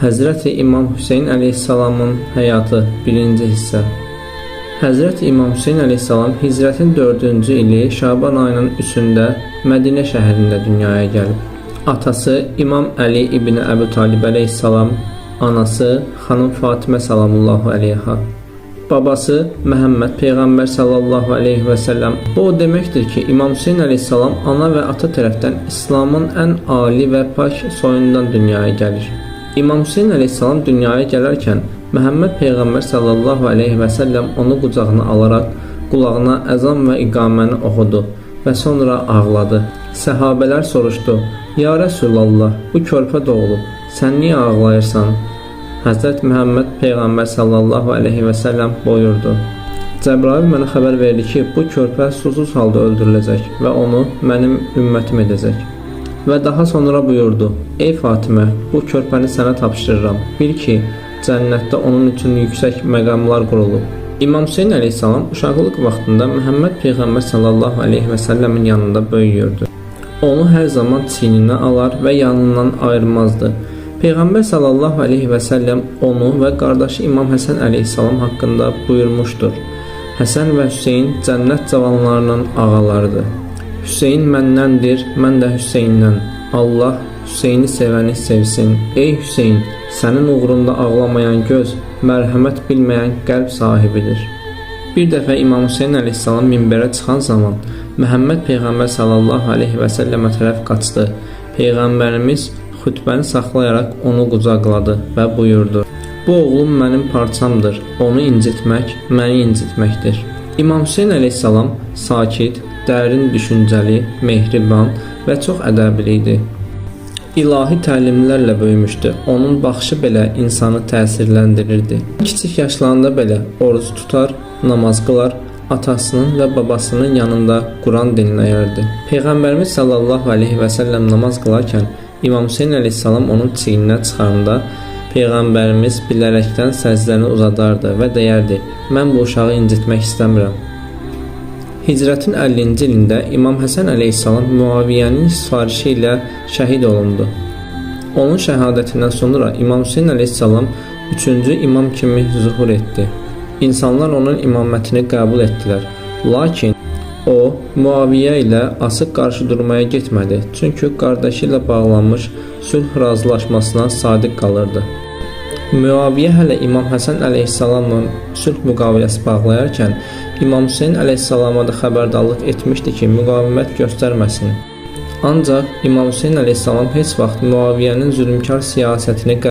Həzrəti İmam Hüseyn əleyhissalamın həyatı 1-ci hissə. Həzrəti İmam Hüseyn əleyhissalam hicrətin 4-cü ili Şaban ayının 3-də Mədinə şəhərində dünyaya gəlib. Atası İmam Əli ibn Əbu Talib əleyhissalam, anası xanım Fatimə salamullahu əleyha. Babası Məhəmməd Peyğəmbər sallallahu aleyhi və səlləm. Bu o deməkdir ki, İmam Hüseyn əleyhissalam ana və ata tərəfdən İslamın ən ali və pak soyundan dünyaya gəlir. İmam Hüseyn əleyhissalam dünyaya gələrkən Məhəmməd Peyğəmbər sallallahu aleyhi və səlləm onu qucağına alaraq qulağına əzan və iqaməni oxudu və sonra ağladı. Səhabələr soruşdu: "Ya Rəsulallah, bu körpə doğulub, sən niyə ağlayırsan?" Həzrət Məhəmməd Peyğəmbər sallallahu aleyhi və səlləm buyurdu: "Cəbrail mənə xəbər verdi ki, bu körpə susuz halda öldürüləcək və onu mənim ümmətim edəcək." Və daha sonra buyurdu: "Ey Fatimə, bu körpəni sənə tapşırıram. Bil ki, cənnətdə onun üçün yüksək məqamlar qurulub." İmam Hüseyn əleyhissalam uşaqlıq vaxtında Məhəmməd Peyğəmbər sallallahu aleyhi və səlləmin yanında böyüyürdü. Onu hər zaman çiyninə alar və yanından ayırmazdı. Peyğəmbər sallallahu aleyhi və səlləm onu və qardaşı İmam Həsən əleyhissalam haqqında buyurmuşdur: "Həsən və Hüseyn cənnət cavanlarının ağalarıdır. Hüseyn məndəndir, mən də Hüseyndən. Allah Hüseyni sevəni sevsin. Ey Hüseyn, sənin uğrunda ağlamayan göz, mərhəmət bilməyən qəlb sahibidir." Bir dəfə İmam Hüseyn əleyhissalam minbərə çıxan zaman Məhəmməd Peyğəmbər sallallahu aleyhi və səlləmə tərəf qaçdı. Peyğəmbərimiz xütbəni saxlayaraq onu qucaqladı və buyurdu: "Bu oğlum mənim parçamdır. Onu incitmək məni incitməkdir." İmam Hüseyn əleyhissalam sakit, dərin düşüncəli, mehriban və çox ədəbli idi. İlahi təlimlərlə böyümüşdü. Onun baxışı belə insanı təsirləndirirdi. Kiçik yaşlarında belə oruc tutar, namaz qılar, atasının və babasının yanında Quran dinləyərdi. Peyğəmbərimiz sallallahu aleyhi və səlləm namaz qılarkən İmam Hüseyn əleyhissalam onun çiyninə çıxanda Peyğəmbərimiz bilərəkdən səcdəni uzadardı və deyərdi: "Mən bu uşağı incitmək istəmirəm." Hicrətin 50-ci ilində İmam Həsən əleyhissalam Muaviyyənin sifarişi ilə şəhid olundu. Onun şəhadətindən sonra İmam Hüseyn əleyhissalam 3-cü imam kimi zuhur etdi. İnsanlar onun imamətini qəbul etdilər. Lakin o, Muaviyyə ilə asıq qarşı durmaya getmədi. Çünki qardaşı ilə bağlanmış sülh razılaşmasına sadiq qalırdı. Muaviyyə hələ İmam Həsən əleyhissalamla sülh müqaviləsi bağlayarkən İmam Hüseyn əleyhissalama da xəbərdarlıq etmişdi ki, müqavimət göstərməsin. Ancaq İmam Hüseyn əleyhissalam heç vaxt Muaviyyənin zülmkar siyasətini